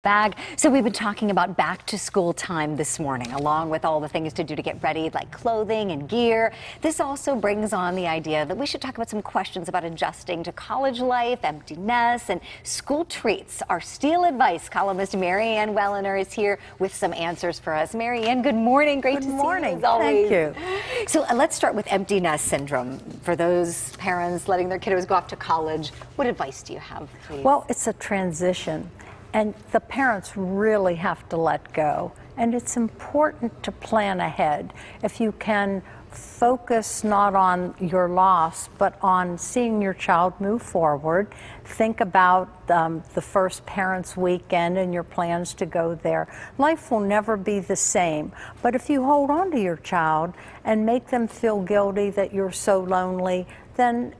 Bag. So we've been talking about back to school time this morning, along with all the things to do to get ready, like clothing and gear. This also brings on the idea that we should talk about some questions about adjusting to college life, empty nest, and school treats. Our Steal Advice columnist, Ann Wellener, is here with some answers for us. Ann, good morning. Great to see you as always. Thank you. So let's start with empty nest syndrome. For those parents letting their kiddos go off to college, what advice do you have, please? Well, it's a transition. And the parents really have to let go. And it's important to plan ahead. If you can focus not on your loss, but on seeing your child move forward, think about the first parents' weekend and your plans to go there. Life will never be the same. But if you hold on to your child and make them feel guilty that you're so lonely, then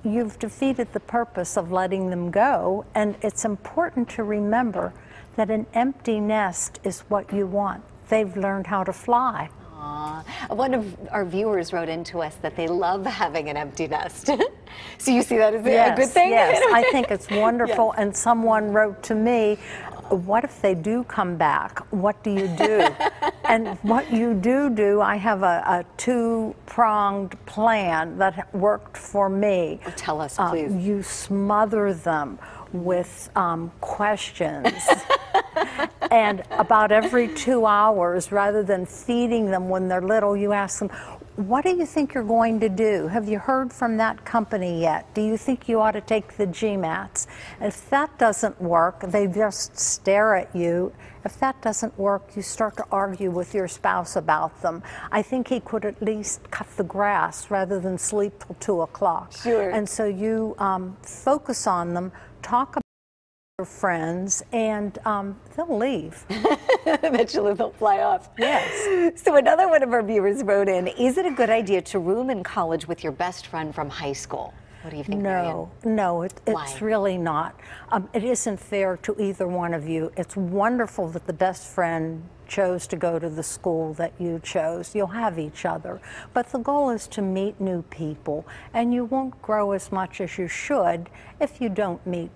you've defeated the purpose of letting them go. And it's important to remember that an empty nest is what you want. They've learned how to fly. One of our viewers wrote into us that they love having an empty nest. So you see that as a good thing? Yes, I think it's wonderful. Yes. And someone wrote to me, what if they do come back? What do you do? And what you do, I have a two-pronged plan that worked for me. Oh, tell us, please. You smother them with questions. And about every 2 hours, rather than feeding them when they're little, you ask them, what do you think you're going to do? Have you heard from that company yet? Do you think you ought to take the GMATs? If that doesn't work, they just stare at you. If that doesn't work, you start to argue with your spouse about them. I think he could at least cut the grass rather than sleep till 2 o'clock. Sure. And so you focus on them, talk about your friends, and they'll leave. Eventually they'll fly off. Yes. So another one of our viewers wrote in, is it a good idea to room in college with your best friend from high school? What do you think, No, it's really not. It isn't fair to either one of you. It's wonderful that the best friend chose to go to the school that you chose. You'll have each other. But the goal is to meet new people, and you won't grow as much as you should if you don't meet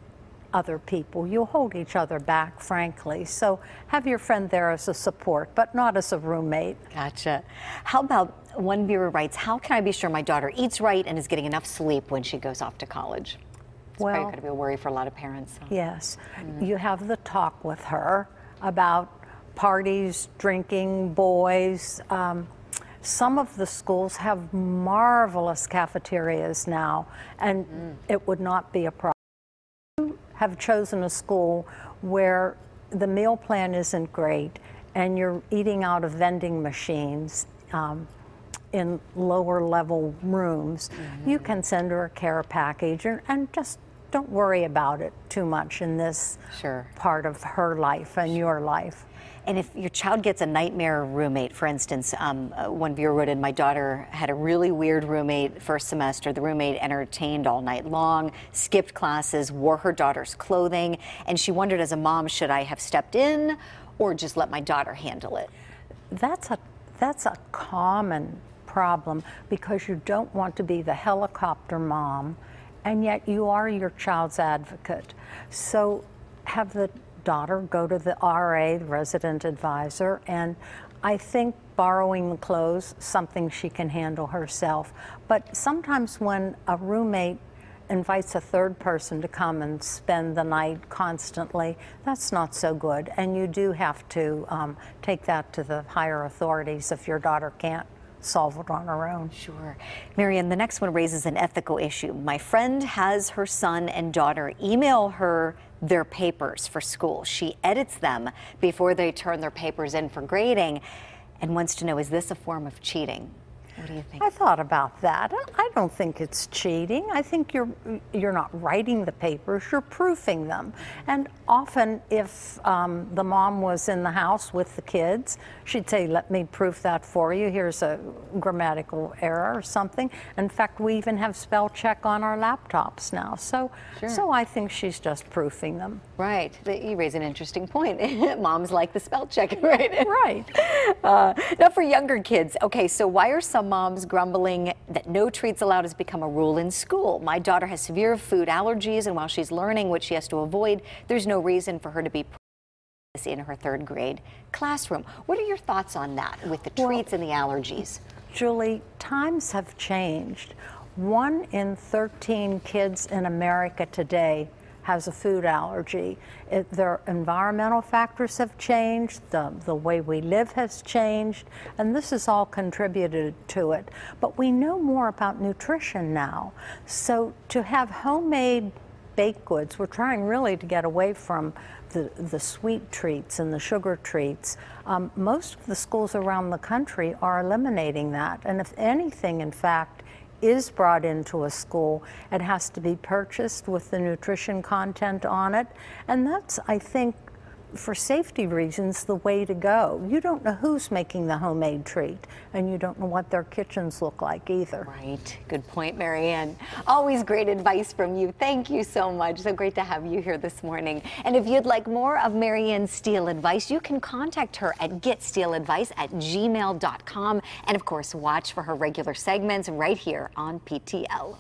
other people. You'll hold each other back, frankly. So have your friend there as a support, but not as a roommate. Gotcha. How about, one viewer writes, how can I be sure my daughter eats right and is getting enough sleep when she goes off to college? It's probably going to be a worry for a lot of parents. So. Yes. You have the talk with her about parties, drinking, boys. Some of the schools have marvelous cafeterias now, and it would not be a problem. Have chosen a school where the meal plan isn't great and you're eating out of vending machines in lower level rooms, you can send her a care package and just don't worry about it too much in this part of her life and your life. And if your child gets a nightmare roommate, for instance, one viewer wrote in, my daughter had a really weird roommate first semester. The roommate entertained all night long, skipped classes, wore her daughter's clothing, and she wondered as a mom, should I have stepped in or just let my daughter handle it? That's a common problem because you don't want to be the helicopter mom, and yet you are your child's advocate. So have the daughter go to the RA, the resident advisor, and I think borrowing the clothes, something she can handle herself. But sometimes when a roommate invites a third person to come and spend the night constantly, that's not so good. And you do have to take that to the higher authorities if your daughter can't solve it on her own. Sure. Ann, the next one raises an ethical issue. My friend has her son and daughter email her their papers for school. She edits them before they turn their papers in for grading and wants to know, is this a form of cheating? What do you think? I thought about that. I don't think it's cheating. I think you're not writing the papers, you're proofing them. And often if the mom was in the house with the kids, she'd say, let me proof that for you. Here's a grammatical error or something. In fact, we even have spell check on our laptops now. So I think she's just proofing them. Right. You raise an interesting point. Moms like the spell check, right? Right. Now for younger kids, okay, so why are some moms grumbling that no treats allowed has become a rule in school? My daughter has severe food allergies, and while she's learning what she has to avoid, there's no reason for her to be in her 3rd grade classroom. What are your thoughts on that with the treats and the allergies? Julie, times have changed. 1 in 13 kids in America today has a food allergy. Their environmental factors have changed, the way we live has changed, and this has all contributed to it. But we know more about nutrition now. So to have homemade baked goods, we're trying really to get away from the sweet treats and the sugar treats. Most of the schools around the country are eliminating that. And if anything, in fact, is brought into a school, it has to be purchased with the nutrition content on it. And that's, I think, for safety reasons, the way to go. You don't know who's making the homemade treat, and you don't know what their kitchens look like either. Right. Good point, Mary Ann. Always great advice from you. Thank you so much. So great to have you here this morning. And if you'd like more of Mary Ann's Steele advice, you can contact her at getsteeladvice@gmail.com. And of course, watch for her regular segments right here on PTL.